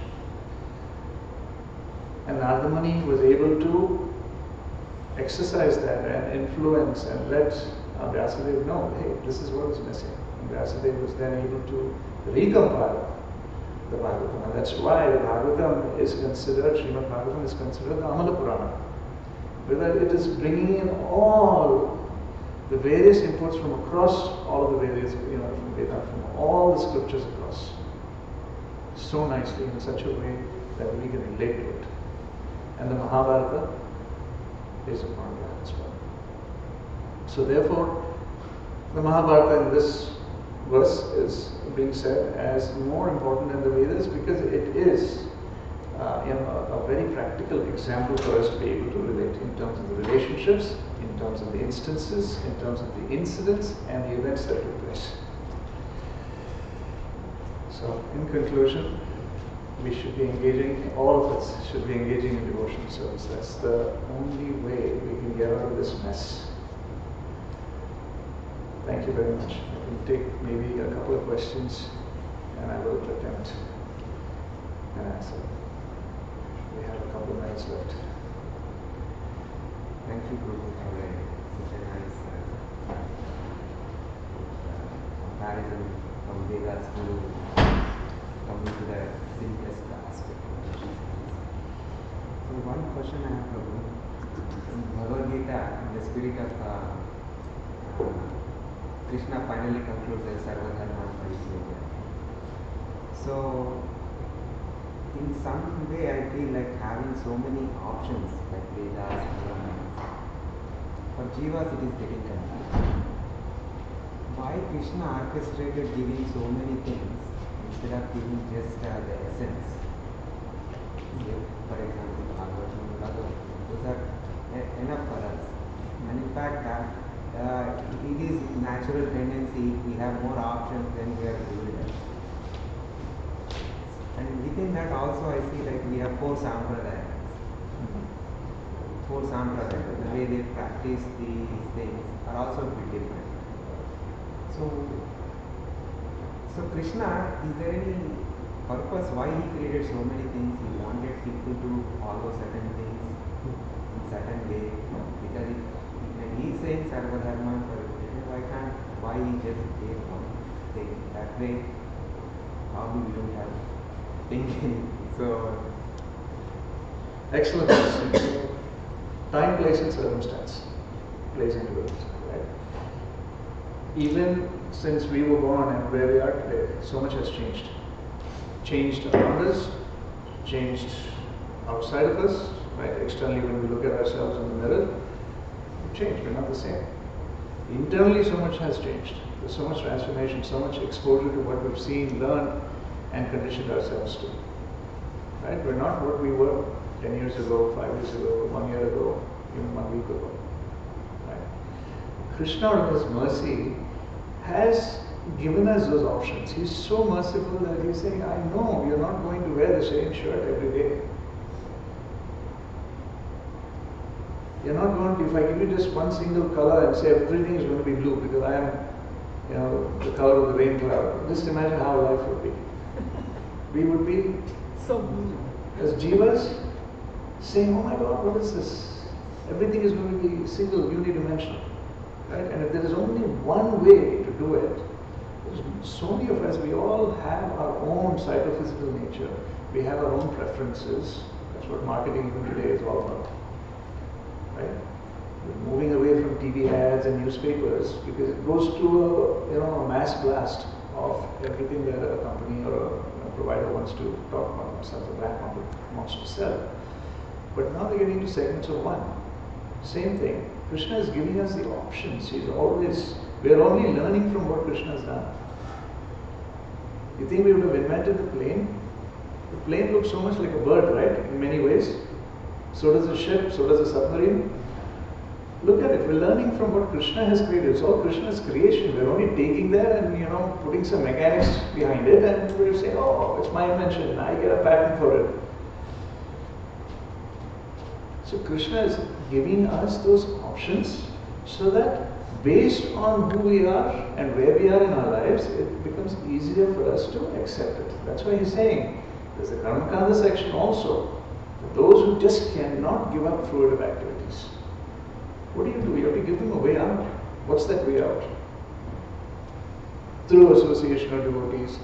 And Narada Muni was able to exercise that and influence and let Vyasadeva know, hey, this is what is missing. And Vyasadeva was then able to recompile the Bhagavatam. And that's why the Bhagavatam is considered, Srimad Bhagavatam is considered the Amala Purana. Because it is bringing in all the various inputs from across all of the various, from Veda, from all the scriptures across. So nicely, in such a way that we can relate to it. And the Mahabharata is a part of that as well. So therefore, the Mahabharata in this verse is being said as more important than the Vedas because it is a very practical example for us to be able to relate in terms of the relationships, in terms of the instances, in terms of the incidents and the events that took place. So in conclusion, we should be engaging, all of us should be engaging in devotional service. That's the only way we can get out of this mess. Thank you very much. I can take maybe a couple of questions and I will attempt and answer. We have a couple of minutes left. Thank you, Prabhu, for such a nice comparison from Vedas to coming to the simplest aspect of the Jesus. So one question I have, Prabhu. In Bhagavad Gita, in the spirit of Krishna finally concludes that Sarva Dharma Parisyoga. So in some way I feel like having so many options like Vedas, Puranas, for Jivas it is getting confusing. Why Krishna orchestrated giving so many things instead of giving just the essence? For example, Bhagavatam, Bhagavatam, those are enough for us. And in fact, it is natural tendency, we have more options than we are good. And within that also I see like we have four sampradayas. Four sampradayas, the way they practice these things are also a bit different. So Krishna, is there any purpose why he created so many things? He wanted people to follow certain things in certain way. Because when he is saying Sarva Dharma, why he just gave one thing? That way, probably we don't have thinking. So, excellent question. Time, place, and circumstance plays into it, right? Even since we were born and where we are today, so much has changed. Changed around us, changed outside of us, right? Externally, when we look at ourselves in the mirror, we've changed. We're not the same. Internally, so much has changed. There's so much transformation, so much exposure to what we've seen, learned, and conditioned ourselves to. Right? We're not what we were 10 years ago, 5 years ago, 1 year ago, even 1 week ago. Right? Krishna, in His mercy, has given us those options. He's so merciful that He's saying, I know you're not going to wear the same shirt every day. You're not going to, if I give you just one single color and say everything is going to be blue because I am, the color of the rain cloud, just imagine how life would be. We would be, so blue. As jivas, saying, oh my God, what is this? Everything is going to be single, unidimensional. Right? And if there is only one way to do it, so many of us, we all have our own psychophysical nature. We have our own preferences. That's what marketing even today is all about. Right? We're moving away from TV ads and newspapers because it goes to a mass blast of everything that a company or a provider wants to talk about themselves, a brand wants to sell. But now they're getting into segments of one. Same thing. Krishna is giving us the options. We're only learning from what Krishna has done. You think we would have invented the plane? The plane looks so much like a bird, right? In many ways. So does a ship, so does a submarine. Look at it, we're learning from what Krishna has created. It's all Krishna's creation. We're only taking that and putting some mechanics behind it and we're saying, oh, it's my invention, I get a patent for it. So Krishna is giving us those options so that based on who we are and where we are in our lives, it becomes easier for us to accept it. That's why he's saying there's a Karmakanda section also for those who just cannot give up fruitive activities. What do? You have to give them a way out. What's that way out? Through association of devotees,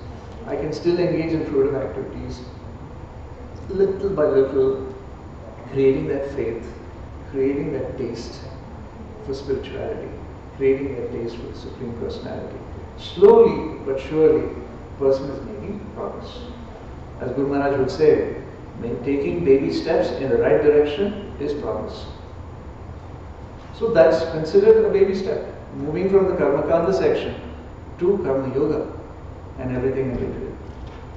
I can still engage in fruitive activities, little by little, creating that faith, creating that taste for spirituality, creating that taste for the Supreme Personality. Slowly but surely, the person is making progress. As Guru Maharaj would say, taking baby steps in the right direction is progress. So that's considered a baby step. Moving from the Karmakanda section to Karma Yoga and everything in between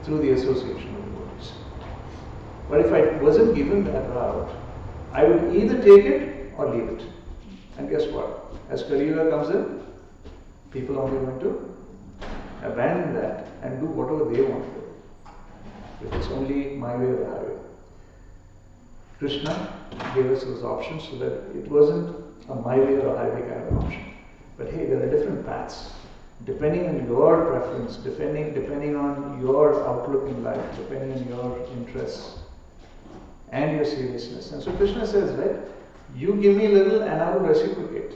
through the association of devotees. But if I wasn't given that route, I would either take it or leave it. And guess what? As Kali Yuga comes in, people are only going to abandon that and do whatever they want to do. If it's only my way or the highway. Krishna gave us those options so that it wasn't a my way or a highway kind of option. But hey, there are different paths. Depending on your preference, depending on your outlook in life, depending on your interests and your seriousness. And so Krishna says, right, you give me a little and I will reciprocate.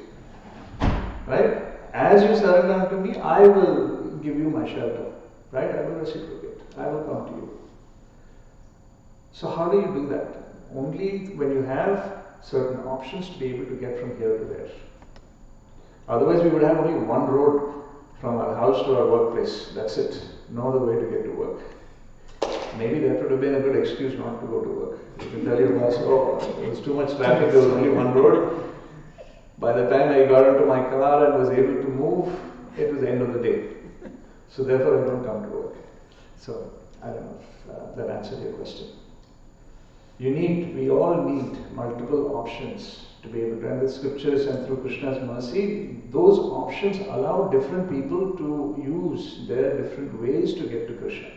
Right? As you surrender unto me, I will give you my shelter. Right? I will reciprocate. I will come to you. So how do you do that? Only when you have certain options to be able to get from here to there. Otherwise we would have only one road from our house to our workplace. That's it. No other way to get to work. Maybe that would have been a good excuse not to go to work. You can tell your boss, oh, there was too much traffic, there was only one road. By the time I got into my car and was able to move, it was the end of the day. So therefore I don't come to work. So I don't know if that answered your question. We all need multiple options to be able to, and the scriptures and through Krishna's mercy, those options allow different people to use their different ways to get to Krishna.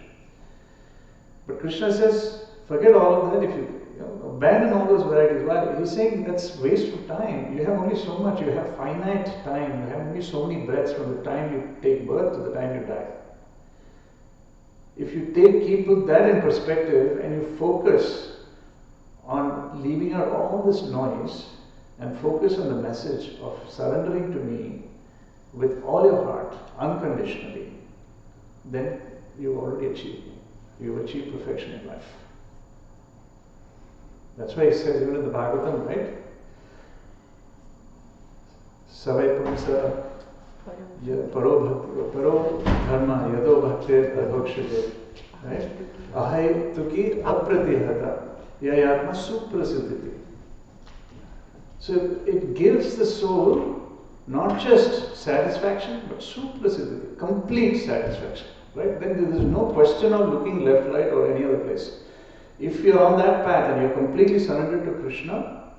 But Krishna says, forget all of that. If you abandon all those varieties, why? He's saying that's waste of time. You have only so much. You have finite time. You have only so many breaths from the time you take birth to the time you die. If you keep that in perspective and you focus on leaving out all this noise and focus on the message of surrendering to me with all your heart, unconditionally, then you've already achieved. You've achieved perfection in life. That's why it says even in the Bhagavatam, right? Savai Pumsa Paro Dharma Yado Bhaktir Adhokshite. Right? Ahai Tuki Apratihata Yayatma Suprasiddhiti. So it gives the soul not just satisfaction, but suprasiddhiti, complete satisfaction. Right? Then there is no question of looking left, right, or any other place. If you're on that path and you're completely surrendered to Krishna,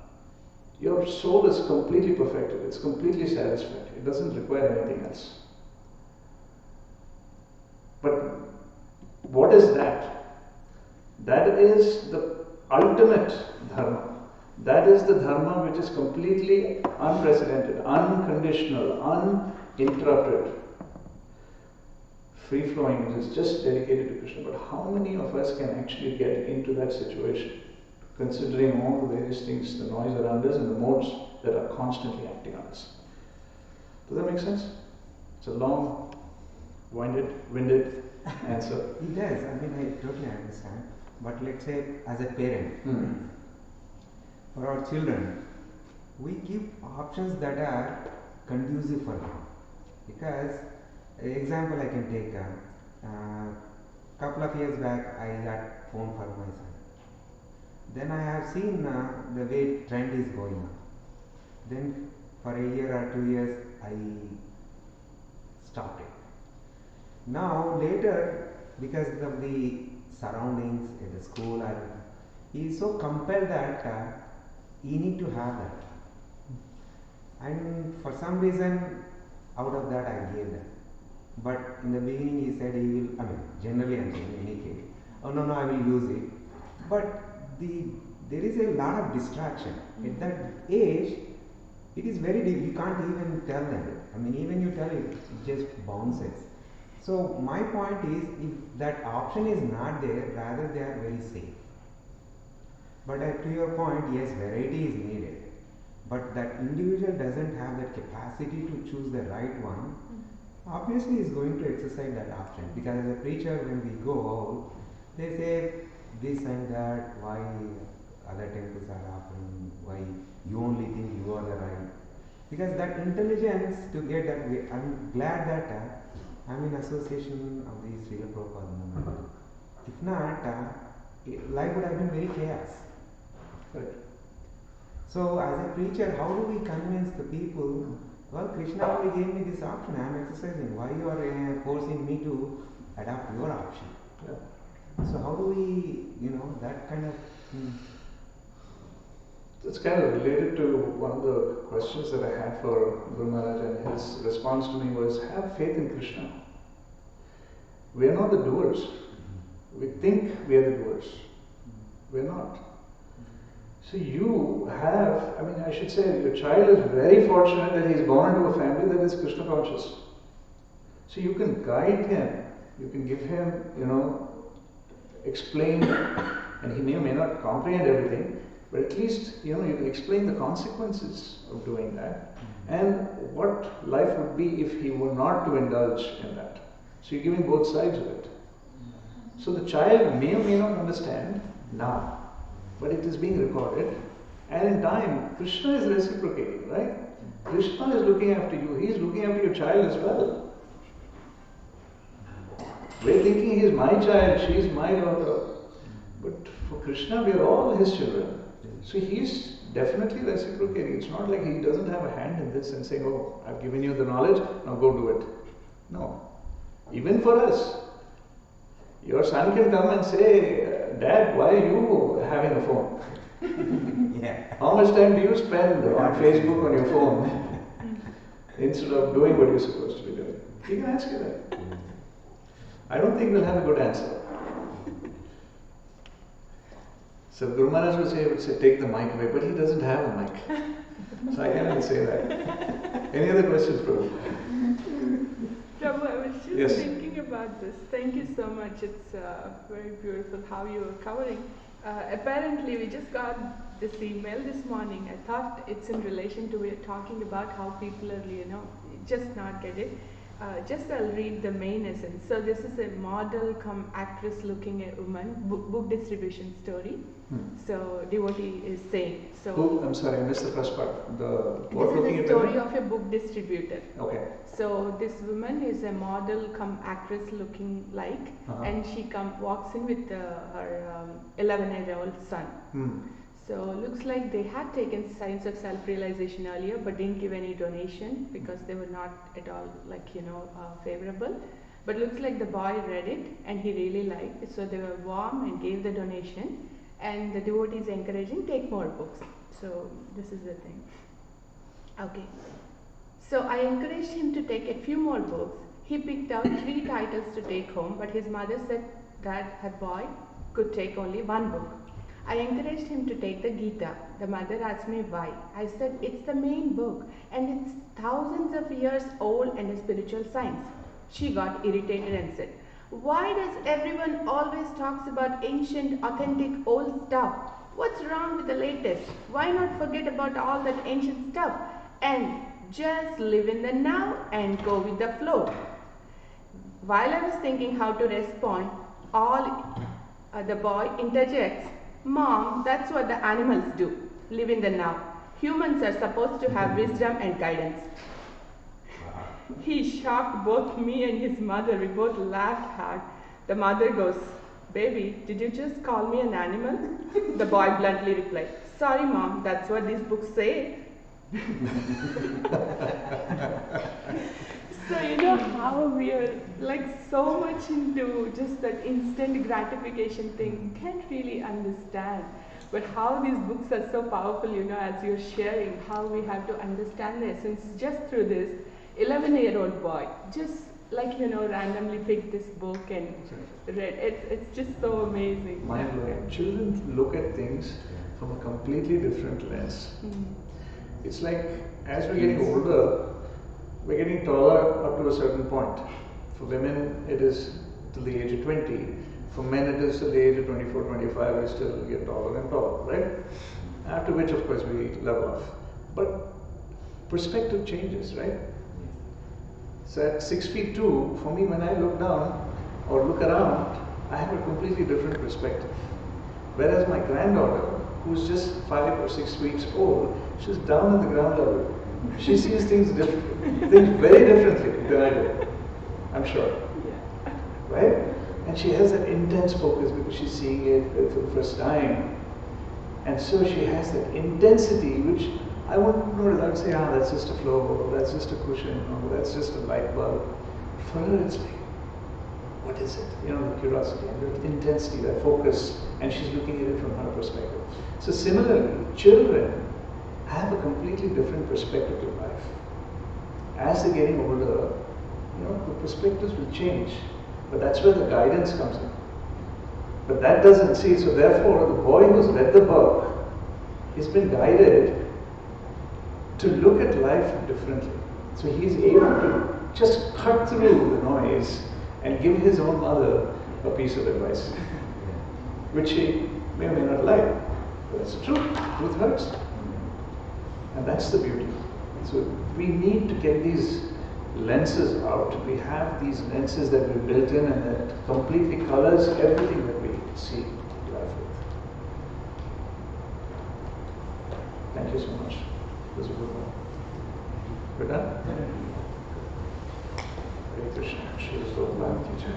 your soul is completely perfected. It's completely satisfied. It doesn't require anything else. But what is that? That is the ultimate dharma. That is the dharma which is completely unprecedented, unconditional, uninterrupted, free-flowing, which is just dedicated to Krishna. But how many of us can actually get into that situation, considering all the various things, the noise around us and the modes that are constantly acting on us? Does that make sense? It's a long, winded answer. It does. I mean, I totally understand. But let's say, as a parent, for our children, we give options that are conducive for them. Because, example I can take, couple of years back, I got phone for my son. Then I have seen the way trend is going up. Then for a year or 2 years, I stopped it. Now later, because of the surroundings at the school, he is so compelled that he need to have that. And for some reason, out of that I gave that. But in the beginning he said he will, generally I'm saying in any case, oh no, I will use it. But there is a lot of distraction. At that age, it is very deep. You can't even tell them. I mean, even you tell it just bounces. So my point is, if that option is not there, rather they are very safe. But to your point, yes, variety is needed. But that individual doesn't have that capacity to choose the right one. Obviously, is going to exercise that option, because as a preacher, when we go out, they say this and that, why other temples are offering, why you only think you are the right. Because that intelligence to get that way, I'm glad that I'm in association of the Srila Prabhupada movement. If not, life would have been very chaos. Correct. So as a preacher, how do we convince the people? Well, Krishna only gave me this option, I am exercising. Why you are forcing me to adopt your option? Yeah. So how do we, that kind of... It's kind of related to one of the questions that I had for Guru Maharaj, and his response to me was, have faith in Krishna. We are not the doers. We think we are the doers. We are not. So you have, I should say, your child is very fortunate that he is born into a family that is Krishna conscious. So you can guide him, you can give him, explain, and he may or may not comprehend everything, but at least, you can explain the consequences of doing that and what life would be if he were not to indulge in that. So you're giving both sides of it. So the child may or may not understand now, but it is being recorded, and in time, Krishna is reciprocating, right? Krishna is looking after you, he is looking after your child as well. We're thinking he is my child, she is my daughter, but for Krishna, we are all his children. So he is definitely reciprocating. It's not like he doesn't have a hand in this and saying, oh, I've given you the knowledge, now go do it. No. Even for us, your son can come and say, Dad, why are you having a phone? Yeah. How much time do you spend on Facebook on your phone instead of doing what you're supposed to be doing? He can ask you that. I don't think we'll have a good answer. So Guru Maharaj would say, take the mic away, but he doesn't have a mic. So I can't even say that. Any other questions, Prabhu? Prabhu, I was just Yes. thinking about this. Thank you so much. It's very beautiful how you are covering. Apparently, we just got this email this morning. I thought it's in relation to we're talking about how people are, just not get it. Just I'll read the main essence. So this is a model come actress looking at woman, book distribution story. So devotee is saying. So Who? I'm sorry, I missed the first part. What this looking is at a story women? of a book distributor. Okay. So this woman is a model come actress looking like, and she walks in with her 11-year-old son. So looks like they had taken signs of self-realization earlier, but didn't give any donation because they were not at all favorable. But looks like the boy read it and he really liked it, so they were warm and gave the donation. And the devotee is encouraging, take more books. So this is the thing. Okay. So I encouraged him to take a few more books. He picked out 3 titles to take home, but his mother said that her boy could take only 1 book. I encouraged him to take the Gita. The mother asked me why. I said it's the main book and it's thousands of years old and a spiritual science. She got irritated and said, why does everyone always talks about ancient, authentic, old stuff? What's wrong with the latest? Why not forget about all that ancient stuff and just live in the now and go with the flow? While I was thinking how to respond, the boy interjects, Mom, that's what the animals do, live in the now. Humans are supposed to have wisdom and guidance. He shocked both me and his mother. We both laughed hard. The mother goes, baby, did you just call me an animal? The boy bluntly replied, sorry Mom, that's what these books say. So how we are so much into just that instant gratification thing. You can't really understand. But how these books are so powerful, as you're sharing, how we have to understand the essence just through this 11-year-old boy. Just randomly picked this book and read. It's just so amazing. Mind blowing. Children look at things from a completely different lens. It's like as we're getting older, we're getting taller up to a certain point. For women, it is till the age of 20. For men, it is till the age of 24, 25. We still get taller and taller, right? After which, of course, we level off. But perspective changes, right? So at 6'2", for me, when I look down or look around, I have a completely different perspective. Whereas my granddaughter, who's just 5 or 6 weeks old, she's down at the ground level. She sees things very differently than I do, I'm sure. Right? And she has that intense focus because she's seeing it for the first time. And so she has that intensity which I wouldn't notice. I would say, that's just a flow, that's just a cushion, or that's just a light bulb. For her, it's like, what is it? The curiosity and the intensity, that focus, and she's looking at it from her perspective. So similarly, children have a completely different perspective to life. As they're getting older, the perspectives will change. But that's where the guidance comes in. But that doesn't see, so therefore the boy who's read the book, he's been guided to look at life differently. So he's able to just cut through the noise and give his own mother a piece of advice, which he may or may not like. But it's the truth. Truth hurts. And that's the beauty. So we need to get these lenses out. We have these lenses that we built in and that completely colors everything that we see life with. Thank you so much. It was a good one. We're done? Hare Krishna. She was so glad, teacher.